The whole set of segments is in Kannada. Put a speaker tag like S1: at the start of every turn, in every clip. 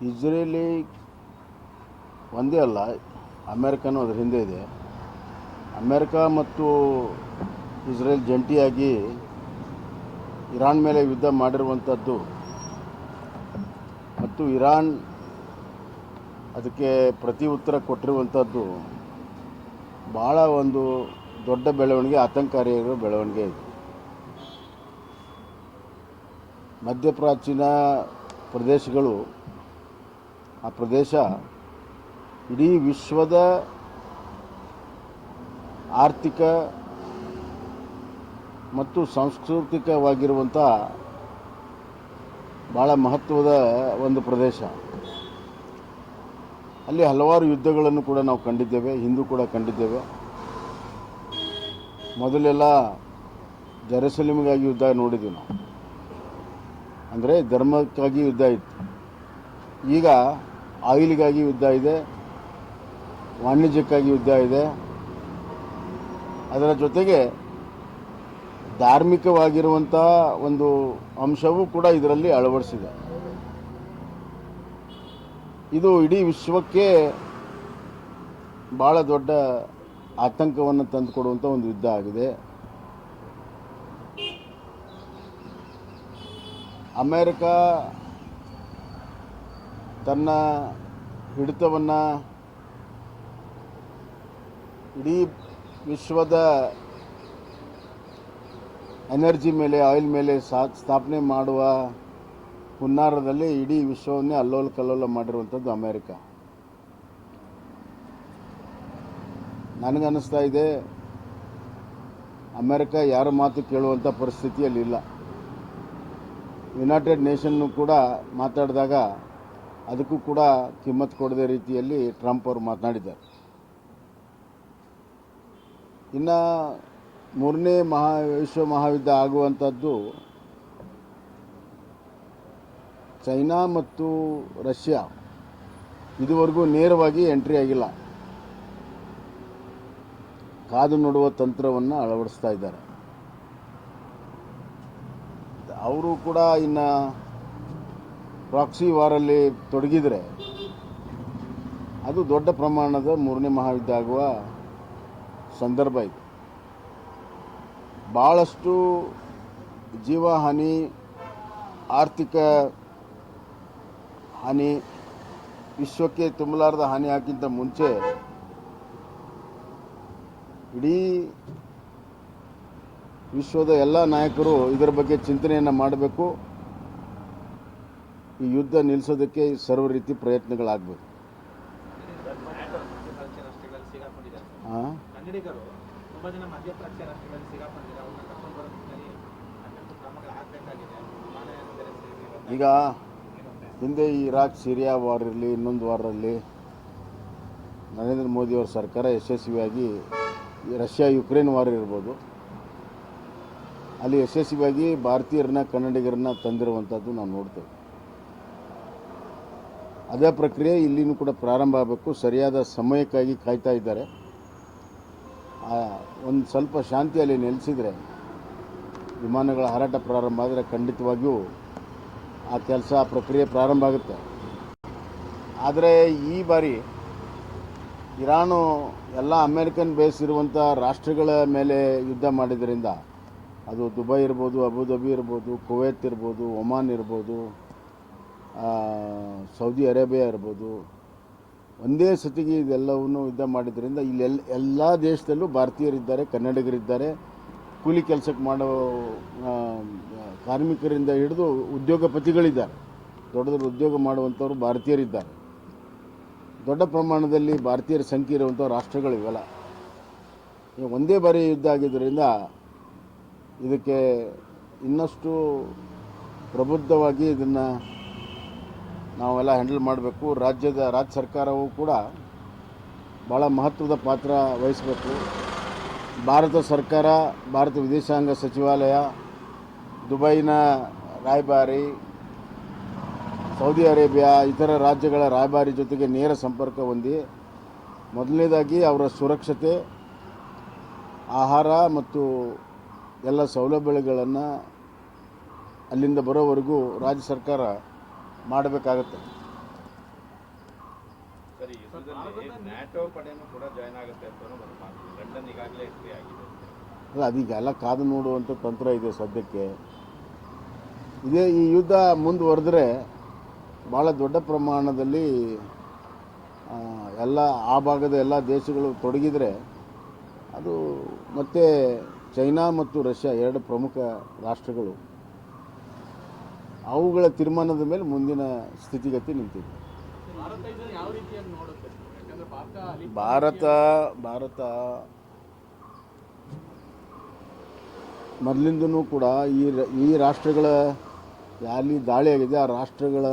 S1: ಇಸ್ರೇಲಿ ಒಂದೇ ಅಲ್ಲ, ಅಮೇರಿಕನೂ ಅದರ ಹಿಂದೆ ಇದೆ. ಅಮೇರಿಕ ಮತ್ತು ಇಸ್ರೇಲ್ ಜಂಟಿಯಾಗಿ ಇರಾನ್ ಮೇಲೆ ಯುದ್ಧ ಮಾಡಿರುವಂಥದ್ದು ಮತ್ತು ಇರಾನ್ ಅದಕ್ಕೆ ಪ್ರತಿ ಉತ್ತರ ಕೊಟ್ಟಿರುವಂಥದ್ದು ಭಾಳ ಒಂದು ದೊಡ್ಡ ಬೆಳವಣಿಗೆ, ಆತಂಕಕಾರಿಯಾಗಿರೋ ಬೆಳವಣಿಗೆ ಇದೆ. ಮಧ್ಯಪ್ರಾಚ್ಯನ ಪ್ರದೇಶಗಳು, ಆ ಪ್ರದೇಶ ಇಡೀ ವಿಶ್ವದ ಆರ್ಥಿಕ ಮತ್ತು ಸಾಂಸ್ಕೃತಿಕವಾಗಿರುವಂಥ ಭಾಳ ಮಹತ್ವದ ಒಂದು ಪ್ರದೇಶ. ಅಲ್ಲಿ ಹಲವಾರು ಯುದ್ಧಗಳನ್ನು ಕೂಡ ನಾವು ಕಂಡಿದ್ದೇವೆ, ಹಿಂದೂ ಕೂಡ ಕಂಡಿದ್ದೇವೆ. ಮೊದಲೆಲ್ಲ ಜೆರುಸಲೇಮಿಗಾಗಿ ಯುದ್ಧ ನೋಡಿದ್ವಿ ನಾವು, ಅಂದರೆ ಧರ್ಮಕ್ಕಾಗಿ ಯುದ್ಧ ಇತ್ತು. ಈಗ ಆಯಿಲ್ಗಾಗಿ ಯುದ್ಧ ಇದೆ, ವಾಣಿಜ್ಯಕ್ಕಾಗಿ ಯುದ್ಧ ಇದೆ. ಅದರ ಜೊತೆಗೆ ಧಾರ್ಮಿಕವಾಗಿರುವಂಥ ಒಂದು ಅಂಶವೂ ಕೂಡ ಇದರಲ್ಲಿ ಅಳವಡಿಸಿದೆ. ಇದು ಇಡೀ ವಿಶ್ವಕ್ಕೆ ಭಾಳ ದೊಡ್ಡ ಆತಂಕವನ್ನು ತಂದುಕೊಡುವಂಥ ಒಂದು ಯುದ್ಧ ಆಗಿದೆ. ಅಮೇರಿಕ ತನ್ನ ಹಿಡಿತವನ್ನು ಇಡೀ ವಿಶ್ವದ ಎನರ್ಜಿ ಮೇಲೆ, ಆಯಿಲ್ ಮೇಲೆ ಸ್ಥಾಪನೆ ಮಾಡುವ ಹುನ್ನಾರದಲ್ಲಿ ಇಡೀ ವಿಶ್ವವನ್ನೇ ಅಲ್ಲೋಲ ಕಲ್ಲೋಲ ಮಾಡಿರುವಂಥದ್ದು ಅಮೇರಿಕ. ನನಗನ್ನಿಸ್ತಾ ಇದೆ ಅಮೇರಿಕ ಯಾರ ಮಾತು ಕೇಳುವಂಥ ಪರಿಸ್ಥಿತಿಯಲ್ಲಿಲ್ಲ. ಯುನೈಟೆಡ್ ನೇಷನ್ನು ಕೂಡ ಮಾತಾಡಿದಾಗ ಅದಕ್ಕೂ ಕೂಡ ಕಿಮ್ಮತ್ತು ಕೊಡದ ರೀತಿಯಲ್ಲಿ ಟ್ರಂಪ್ ಅವರು ಮಾತನಾಡಿದ್ದಾರೆ. ಇನ್ನು ಮೂರನೇ ವಿಶ್ವ ಮಹಾಯುದ್ಧ ಆಗುವಂಥದ್ದು ಚೈನಾ ಮತ್ತು ರಷ್ಯಾ ಇದುವರೆಗೂ ನೇರವಾಗಿ ಎಂಟ್ರಿ ಆಗಿಲ್ಲ. ಕಾದು ನೋಡುವ ತಂತ್ರವನ್ನು ಅಳವಡಿಸ್ತಾ ಇದ್ದಾರೆ. ಅವರು ಕೂಡ ಇನ್ನು ಪ್ರಾಕ್ಸಿ ವಾರಲ್ಲಿ ತೊಡಗಿದರೆ ಅದು ದೊಡ್ಡ ಪ್ರಮಾಣದ ಮೂರನೇ ಮಹಾಯುದ್ಧ ಆಗುವ ಸಂದರ್ಭ ಇದೆ. ಭಾಳಷ್ಟು ಜೀವಹಾನಿ, ಆರ್ಥಿಕ ಹಾನಿ, ವಿಶ್ವಕ್ಕೆ ತುಂಬಲಾರದ ಹಾನಿ ಹಾಕಿಂತ ಮುಂಚೆ ಇಡೀ ವಿಶ್ವದ ಎಲ್ಲ ನಾಯಕರು ಇದರ ಬಗ್ಗೆ ಚಿಂತನೆಯನ್ನು ಮಾಡಬೇಕು. ಈ ಯುದ್ಧ ನಿಲ್ಲಿಸೋದಕ್ಕೆ ಸರ್ವ ರೀತಿ ಪ್ರಯತ್ನಗಳಾಗಬೇಕು. ಈಗ ಹಿಂದೆ ಈ ಇರಾಕ್ ಸಿರಿಯಾ ವಾರ್ ಇರಲಿ, ಇನ್ನೊಂದು ವಾರಲ್ಲಿ ನರೇಂದ್ರ ಮೋದಿಯವರ ಸರ್ಕಾರ ಯಶಸ್ವಿಯಾಗಿ, ರಷ್ಯಾ ಯುಕ್ರೇನ್ ವಾರ್ ಇರ್ಬೋದು, ಅಲ್ಲಿ ಯಶಸ್ವಿಯಾಗಿ ಭಾರತೀಯರನ್ನ, ಕನ್ನಡಿಗರನ್ನ ತಂದಿರುವಂಥದ್ದು ನಾವು ನೋಡ್ತೇವೆ. ಅದೇ ಪ್ರಕ್ರಿಯೆ ಇಲ್ಲಿನೂ ಕೂಡ ಪ್ರಾರಂಭ ಆಗಬೇಕು. ಸರಿಯಾದ ಸಮಯಕ್ಕಾಗಿ ಕಾಯ್ತಾ ಇದ್ದಾರೆ. ಒಂದು ಸ್ವಲ್ಪ ಶಾಂತಿಯಲ್ಲಿ ನೆಲೆಸಿದರೆ, ವಿಮಾನಗಳ ಹಾರಾಟ ಪ್ರಾರಂಭ ಆದರೆ ಖಂಡಿತವಾಗಿಯೂ ಆ ಕೆಲಸ, ಆ ಪ್ರಕ್ರಿಯೆ ಪ್ರಾರಂಭ ಆಗುತ್ತೆ. ಆದರೆ ಈ ಬಾರಿ ಇರಾನು ಎಲ್ಲ ಅಮೇರಿಕನ್ ಬೇಸ್ ಇರುವಂಥ ರಾಷ್ಟ್ರಗಳ ಮೇಲೆ ಯುದ್ಧ ಮಾಡಿದ್ದರಿಂದ, ಅದು ದುಬೈ ಇರ್ಬೋದು, ಅಬುಧಾಬಿ ಇರ್ಬೋದು, ಕುವೈತ್ ಇರ್ಬೋದು, ಒಮಾನ್ ಇರ್ಬೋದು, ಸೌದಿ ಅರೇಬಿಯಾ ಇರ್ಬೋದು, ಒಂದೇ ಸತಿಗೆ ಇದೆಲ್ಲವನ್ನು ಯುದ್ಧ ಮಾಡಿದ್ರಿಂದ ಇಲ್ಲಿ ಎಲ್ಲ ದೇಶದಲ್ಲೂ ಭಾರತೀಯರಿದ್ದಾರೆ, ಕನ್ನಡಿಗರಿದ್ದಾರೆ, ಕೂಲಿ ಕೆಲಸಕ್ಕೆ ಮಾಡೋ ಕಾರ್ಮಿಕರಿಂದ ಹಿಡಿದು ಉದ್ಯೋಗಪತಿಗಳಿದ್ದಾರೆ. ದೊಡ್ಡ ದೊಡ್ಡ ಉದ್ಯೋಗ ಮಾಡುವಂಥವ್ರು ಭಾರತೀಯರಿದ್ದಾರೆ. ದೊಡ್ಡ ಪ್ರಮಾಣದಲ್ಲಿ ಭಾರತೀಯರ ಸಂಖ್ಯೆ ಇರುವಂಥ ರಾಷ್ಟ್ರಗಳು ಇವೆಲ್ಲ. ಒಂದೇ ಬಾರಿ ಯುದ್ಧ ಆಗಿದ್ದರಿಂದ ಇದಕ್ಕೆ ಇನ್ನಷ್ಟು ಪ್ರಬುದ್ಧವಾಗಿ ಇದನ್ನು ನಾವೆಲ್ಲ ಹ್ಯಾಂಡಲ್ ಮಾಡಬೇಕು. ರಾಜ್ಯ ಸರ್ಕಾರವೂ ಕೂಡ ಭಾಳ ಮಹತ್ವದ ಪಾತ್ರ ವಹಿಸಬೇಕು. ಭಾರತ ಸರ್ಕಾರ, ಭಾರತ ವಿದೇಶಾಂಗ ಸಚಿವಾಲಯ, ದುಬೈನ ರಾಯಭಾರಿ, ಸೌದಿ ಅರೇಬಿಯಾ, ಇತರ ರಾಜ್ಯಗಳ ರಾಯಭಾರಿ ಜೊತೆಗೆ ನೇರ ಸಂಪರ್ಕ ಹೊಂದಿ, ಮೊದಲನೇದಾಗಿ ಅವರ ಸುರಕ್ಷತೆ, ಆಹಾರ ಮತ್ತು ಎಲ್ಲ ಸೌಲಭ್ಯಗಳನ್ನು ಅಲ್ಲಿಂದ ಬರೋವರೆಗೂ ರಾಜ್ಯ ಸರ್ಕಾರ ಮಾಡಬೇಕಾಗತ್ತೆ.
S2: ಈ ಯುದ್ಧದಲ್ಲಿ ನ್ಯಾಟೋ ಪಡೆನೂ ಕೂಡ ಜಾಯ್ನ್ ಆಗುತ್ತೆ ಅಂತ ಒಂದು ಮಾತು ಲಂಡನ್ ಈಗಾಗಲೇ ಎಂಟ್ರಿ ಆಗಿದೆ.
S1: ಅಲ್ಲ, ಅದೀಗೆಲ್ಲ ಕಾದು ನೋಡುವಂಥ ತಂತ್ರ ಇದೆ ಸದ್ಯಕ್ಕೆ. ಈ ಯುದ್ಧ ಮುಂದುವರೆದ್ರೆ ಭಾಳ ದೊಡ್ಡ ಪ್ರಮಾಣದಲ್ಲಿ ಎಲ್ಲ ಆ ಭಾಗದ ಎಲ್ಲ ದೇಶಗಳು ತೊಡಗಿದರೆ ಅದು ಮತ್ತೆ ಚೈನಾ ಮತ್ತು ರಷ್ಯಾ ಎರಡು ಪ್ರಮುಖ ರಾಷ್ಟ್ರಗಳು ಅವುಗಳ ತೀರ್ಮಾನದ ಮೇಲೆ ಮುಂದಿನ ಸ್ಥಿತಿಗತಿ ನಿಂತಿದೆ. ಭಾರತ ಮೊದಲಿಂದನೂ ಕೂಡ ಈ ರಾಷ್ಟ್ರಗಳ ಅಲ್ಲಿ ದಾಳಿಯಾಗಿದೆ ಆ ರಾಷ್ಟ್ರಗಳ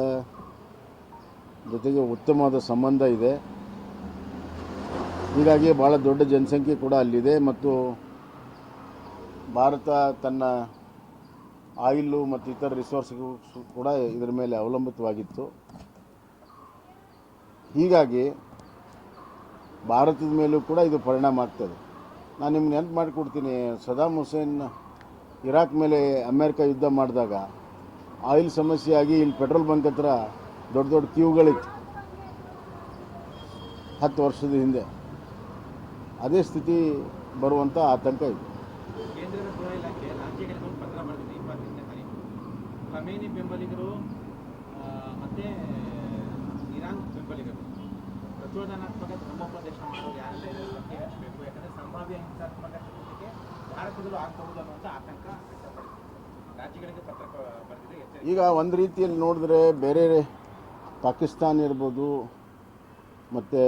S1: ಜೊತೆಗೆ ಉತ್ತಮವಾದ ಸಂಬಂಧ ಇದೆ. ಹೀಗಾಗಿ ಭಾಳ ದೊಡ್ಡ ಜನಸಂಖ್ಯೆ ಕೂಡ ಅಲ್ಲಿದೆ ಮತ್ತು ಭಾರತ ತನ್ನ ಆಯಿಲು ಮತ್ತು ಇತರ ರಿಸೋರ್ಸ್ಗೂ ಕೂಡ ಇದರ ಮೇಲೆ ಅವಲಂಬಿತವಾಗಿತ್ತು. ಹೀಗಾಗಿ ಭಾರತದ ಮೇಲೂ ಕೂಡ ಇದು ಪರಿಣಾಮ ಆಗ್ತದೆ. ನಾನು ನಿಮ್ಗೆ ನೆನಪು ಮಾಡಿಕೊಡ್ತೀನಿ, ಸದಾಮ್ ಹುಸೇನ್ ಇರಾಕ್ ಮೇಲೆ ಅಮೇರಿಕ ಯುದ್ಧ ಮಾಡಿದಾಗ ಆಯಿಲ್ ಸಮಸ್ಯೆ ಆಗಿ ಇಲ್ಲಿ ಪೆಟ್ರೋಲ್ ಬಂಕ್ ಹತ್ರ ದೊಡ್ಡ ದೊಡ್ಡ ಕ್ಯೂಗಳಿತ್ತು 10 ವರ್ಷದ ಹಿಂದೆ. ಅದೇ ಸ್ಥಿತಿ ಬರುವಂಥ ಆತಂಕ ಇದೆ.
S2: ಕೇಂದ್ರದ ಗೃಹ ಇಲಾಖೆ ರಾಜ್ಯಗಳಿಗೆ ಒಂದು ಪತ್ರ ಬರೆದಿದೆ 20ನೇ ತಾರೀಕು. ಖಮೇನಿ ಬೆಂಬಲಿಗರು ಮತ್ತು ಇರಾನ್ ಬೆಂಬಲಿಗರು ಪ್ರಚೋದನಾತ್ಮಕ ಧರ್ಮೋಪದೇಶ ಮಾಡೋರು ಯಾರಂತ ಪತ್ತೆ ಹಚ್ಚಬೇಕು. ಯಾಕಂದರೆ ಸಂಭಾವ್ಯ ಹಿಂಸಾತ್ಮಕ ಚಟುವಟಿಕೆ ಭಾರತದಲ್ಲೂ ಆಗಬಹುದು ಅನ್ನುವಂಥ ಆತಂಕ ವ್ಯಕ್ತಪಡಿಸಿದೆ. ರಾಜ್ಯಗಳಿಗೆ ಪತ್ರ ಬರೆದಿದೆ.
S1: ಈಗ ಒಂದು ರೀತಿಯಲ್ಲಿ ನೋಡಿದ್ರೆ ಬೇರೆ ಪಾಕಿಸ್ತಾನ ಇರ್ಬೋದು ಮತ್ತು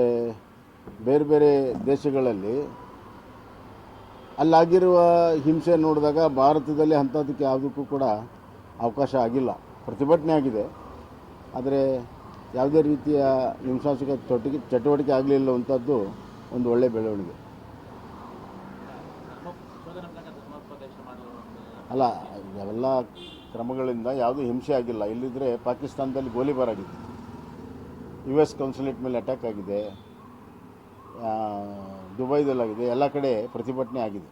S1: ಬೇರೆ ಬೇರೆ ದೇಶಗಳಲ್ಲಿ ಅಲ್ಲಾಗಿರುವ ಹಿಂಸೆ ನೋಡಿದಾಗ ಭಾರತದಲ್ಲಿ ಅಂಥದ್ದಕ್ಕೆ ಯಾವುದಕ್ಕೂ ಕೂಡ ಅವಕಾಶ ಆಗಿಲ್ಲ. ಪ್ರತಿಭಟನೆ ಆಗಿದೆ, ಆದರೆ ಯಾವುದೇ ರೀತಿಯ ಹಿಂಸಾತ್ಮಕ ಚಟುವಟಿಕೆ ಆಗಲಿಲ್ಲವಂಥದ್ದು ಒಂದು ಒಳ್ಳೆಯ ಬೆಳವಣಿಗೆ. ಅಲ್ಲ, ಇವೆಲ್ಲ ಕ್ರಮಗಳಿಂದ ಯಾವುದೂ ಹಿಂಸೆ ಆಗಿಲ್ಲ. ಇಲ್ಲಿದ್ದರೆ ಪಾಕಿಸ್ತಾನದಲ್ಲಿ ಗೋಲಿಬಾರ್ ಆಗಿದೆ, US ಕೌನ್ಸುಲೇಟ್ ಮೇಲೆ ಅಟ್ಯಾಕ್ ಆಗಿದೆ, ದುಬೈದಲ್ಲಾಗಿದೆ, ಎಲ್ಲ ಕಡೆ ಪ್ರತಿಭಟನೆ ಆಗಿದೆ.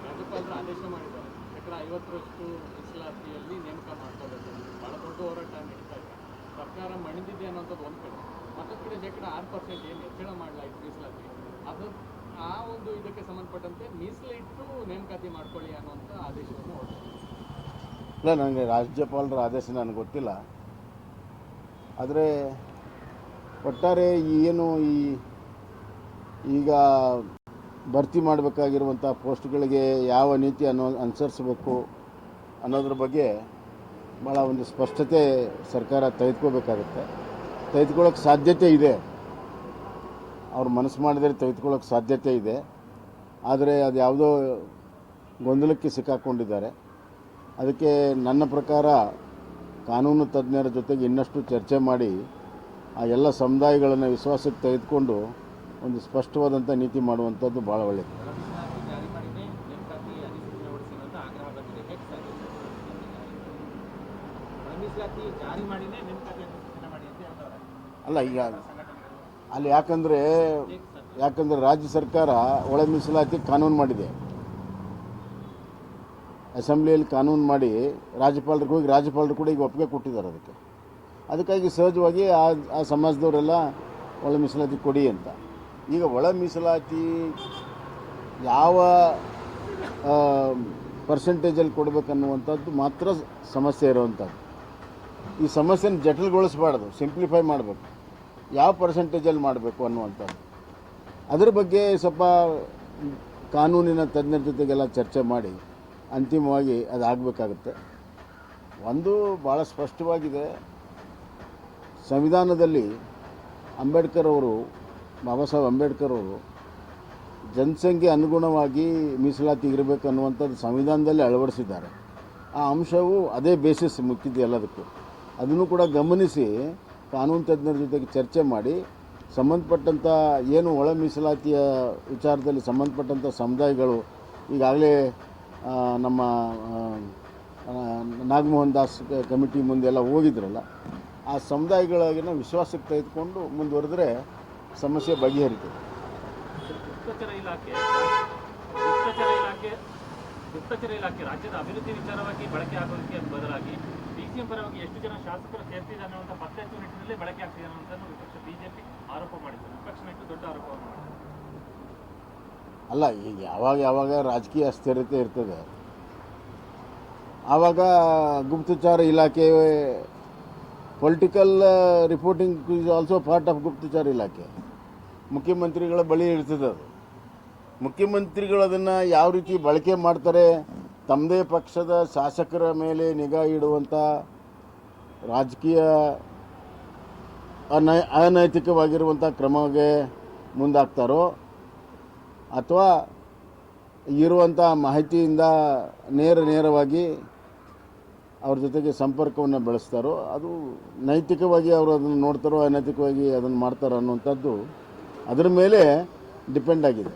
S3: ರಾಜ್ಯಪಾಲರು ಆದೇಶ ಮಾಡಿದ್ದಾರೆ, ಶೇಕಡ 50ರಷ್ಟು ಮೀಸಲಾತಿಯಲ್ಲಿ ನೇಮಕ ಮಾಡ್ಕೋಬೇಕು. ಭಾಳ ದೊಡ್ಡ ಹೋರಾಟ ನಡೀತಾ ಇದೆ. ಸರ್ಕಾರ ಮಣಿದಿದೆ ಅನ್ನೋಂಥದ್ದು ಒಂದು ಕಡೆ, ಮತ್ತೊಂದು ಕಡೆ ಶೇಕಡ 6% ಏನು ಹೆಚ್ಚಳ ಮಾಡಲಾಯಿತು ಮೀಸಲಾತಿ, ಅದು ಆ ಒಂದು ಇದಕ್ಕೆ ಸಂಬಂಧಪಟ್ಟಂತೆ ಮೀಸಲಿಟ್ಟು ನೇಮಕಾತಿ ಮಾಡ್ಕೊಳ್ಳಿ ಅನ್ನೋಂಥ ಆದೇಶವನ್ನು ಹೊರಡಿಸಿದೆ.
S1: ಇಲ್ಲ, ನನಗೆ ರಾಜ್ಯಪಾಲರ ಆದೇಶ ನನಗೆ ಗೊತ್ತಿಲ್ಲ. ಆದರೆ ಒಟ್ಟಾರೆ ಏನು ಈಗ ಭರ್ತಿ ಮಾಡಬೇಕಾಗಿರುವಂಥ ಪೋಸ್ಟ್ಗಳಿಗೆ ಯಾವ ನೀತಿ ಅನುಸರಿಸಬೇಕು ಅನ್ನೋದ್ರ ಬಗ್ಗೆ ಭಾಳ ಒಂದು ಸ್ಪಷ್ಟತೆ ಸರ್ಕಾರ ತೆಗೆದುಕೋಬೇಕಾಗುತ್ತೆ. ತೆಗೆದುಕೊಳ್ಳೋಕ್ಕೆ ಸಾಧ್ಯತೆ ಇದೆ, ಅವ್ರು ಮನಸ್ಸು ಮಾಡಿದರೆ ತೆಗೆದುಕೊಳ್ಳೋಕ್ಕೆ ಸಾಧ್ಯತೆ ಇದೆ. ಆದರೆ ಅದು ಯಾವುದೋ ಗೊಂದಲಕ್ಕೆ ಸಿಕ್ಕಾಕ್ಕೊಂಡಿದ್ದಾರೆ. ಅದಕ್ಕೆ ನನ್ನ ಪ್ರಕಾರ ಕಾನೂನು ತಜ್ಞರ ಜೊತೆಗೆ ಇನ್ನಷ್ಟು ಚರ್ಚೆ ಮಾಡಿ ಆ ಎಲ್ಲ ಸಮುದಾಯಗಳನ್ನು ವಿಶ್ವಾಸಕ್ಕೆ ತೆಗೆದುಕೊಂಡು ಒಂದು ಸ್ಪಷ್ಟವಾದಂಥ ನೀತಿ ಮಾಡುವಂಥದ್ದು ಭಾಳ ಒಳ್ಳೆಯದು. ಅಲ್ಲ, ಈಗ ಅಲ್ಲಿ ಯಾಕಂದರೆ ರಾಜ್ಯ ಸರ್ಕಾರ ಒಳ ಮೀಸಲಾತಿ ಕಾನೂನು ಮಾಡಿದೆ, ಅಸೆಂಬ್ಲಿಯಲ್ಲಿ ಕಾನೂನು ಮಾಡಿ ರಾಜ್ಯಪಾಲರಿಗೆ ಹೋಗಿ ರಾಜ್ಯಪಾಲರು ಕೂಡ ಈಗ ಒಪ್ಪಿಗೆ ಕೊಟ್ಟಿದ್ದಾರೆ. ಅದಕ್ಕಾಗಿ ಸಹಜವಾಗಿ ಆ ಸಮಾಜದವರೆಲ್ಲ ಒಳ ಮೀಸಲಾತಿ ಕೊಡಿ ಅಂತ. ಈಗ ಒಳ ಮೀಸಲಾತಿ ಯಾವ ಪರ್ಸೆಂಟೇಜಲ್ಲಿ ಕೊಡಬೇಕನ್ನುವಂಥದ್ದು ಮಾತ್ರ ಸಮಸ್ಯೆ ಇರುವಂಥದ್ದು. ಈ ಸಮಸ್ಯೆನ ಜಟಿಲಗೊಳಿಸಬಾರ್ದು, ಸಿಂಪ್ಲಿಫೈ ಮಾಡಬೇಕು. ಯಾವ ಪರ್ಸೆಂಟೇಜಲ್ಲಿ ಮಾಡಬೇಕು ಅನ್ನುವಂಥದ್ದು, ಅದರ ಬಗ್ಗೆ ಸ್ವಲ್ಪ ಕಾನೂನಿನ ತಜ್ಞರ ಜೊತೆಗೆಲ್ಲ ಚರ್ಚೆ ಮಾಡಿ ಅಂತಿಮವಾಗಿ ಅದಾಗಬೇಕಾಗುತ್ತೆ. ಒಂದು ಭಾಳ ಸ್ಪಷ್ಟವಾಗಿದೆ, ಸಂವಿಧಾನದಲ್ಲಿ ಬಾಬಾ ಸಾಹೇಬ್ ಅಂಬೇಡ್ಕರ್ ಅವರು ಜನಸಂಖ್ಯೆ ಅನುಗುಣವಾಗಿ ಮೀಸಲಾತಿ ಇರಬೇಕು ಅನ್ನುವಂಥದ್ದು ಸಂವಿಧಾನದಲ್ಲಿ ಅಳವಡಿಸಿದ್ದಾರೆ. ಆ ಅಂಶವು ಅದೇ ಬೇಸಿಸ್ ಮುಖ್ಯದ್ದು ಎಲ್ಲದಕ್ಕೂ. ಅದನ್ನು ಕೂಡ ಗಮನಿಸಿ ಕಾನೂನು ತಜ್ಞರ ಜೊತೆಗೆ ಚರ್ಚೆ ಮಾಡಿ ಸಂಬಂಧಪಟ್ಟಂಥ ಏನು ಒಳ ಮೀಸಲಾತಿಯ ವಿಚಾರದಲ್ಲಿ ಸಂಬಂಧಪಟ್ಟಂಥ ಸಮುದಾಯಗಳು ಈಗಾಗಲೇ ನಮ್ಮ ನಾಗಮೋಹನ್ ದಾಸ್ ಕಮಿಟಿ ಮುಂದೆಲ್ಲ ಹೋಗಿದ್ರಲ್ಲ, ಆ ಸಮುದಾಯಗಳಿಗಿನ ವಿಶ್ವಾಸಕ್ಕೆ ತೆಗೆದುಕೊಂಡು ಮುಂದುವರೆದ್ರೆ ಸಮಸ್ಯೆ ಬಗೆಹರಿತದೆ.
S3: ಗುಪ್ತಚರ ಇಲಾಖೆ
S4: ಗುಪ್ತಚರ ಇಲಾಖೆ ರಾಜ್ಯದ ಅಭಿವೃದ್ಧಿ ವಿಚಾರವಾಗಿ ಬಳಕೆ ಆಗೋದಕ್ಕೆ ಬದಲಾಗಿ ಡಿಸಿಎಂ ಪರವಾಗಿ ಎಷ್ಟು ಜನ ಶಾಸಕರು ಸೇರ್ತಿದ್ದಾರೆ ಅನ್ನುವಂಥ ಪತ್ತೆ ಹಚ್ಚುವ ನಿಟ್ಟಿನಲ್ಲಿ ಬಳಕೆ ಆಗ್ತಿದೆ ಅನ್ನೋದನ್ನು ವಿಪಕ್ಷ ಬಿಜೆಪಿ ಆರೋಪ ಮಾಡಿದ್ರು. ವಿಪಕ್ಷ ನಾಯಕರು ದೊಡ್ಡ ಆರೋಪವನ್ನು ಮಾಡಿದ್ರು.
S1: ಅಲ್ಲ, ಈಗ ಯಾವಾಗ ರಾಜಕೀಯ ಅಸ್ಥಿರತೆ ಇರ್ತದೆ ಆವಾಗ ಗುಪ್ತಚರ ಇಲಾಖೆ political reporting is also part of ಗುಪ್ತಚರ ಇಲಾಖೆ. ಮುಖ್ಯಮಂತ್ರಿಗಳ ಬಳಿ ಇರ್ತದೆ ಅದು. ಮುಖ್ಯಮಂತ್ರಿಗಳು ಅದನ್ನು ಯಾವ ರೀತಿ ಬಳಕೆ ಮಾಡ್ತಾರೆ, ತಮ್ಮದೇ ಪಕ್ಷದ ಶಾಸಕರ ಮೇಲೆ ನಿಗಾ ಇಡುವಂಥ ರಾಜಕೀಯ ಅನೈತಿಕವಾಗಿರುವಂಥ ಕ್ರಮಕ್ಕೆ ಮುಂದಾಗ್ತಾರೋ ಅಥವಾ ಇರುವಂಥ ಮಾಹಿತಿಯಿಂದ ನೇರವಾಗಿ ಅವ್ರ ಜೊತೆಗೆ ಸಂಪರ್ಕವನ್ನು ಬೆಳೆಸ್ತಾರೋ, ಅದು ನೈತಿಕವಾಗಿ ಅವರು ಅದನ್ನು ನೋಡ್ತಾರೋ ಅನೈತಿಕವಾಗಿ ಅದನ್ನು ಮಾಡ್ತಾರೋ ಅನ್ನುವಂಥದ್ದು ಅದರ ಮೇಲೆ ಡಿಪೆಂಡ್ ಆಗಿದೆ.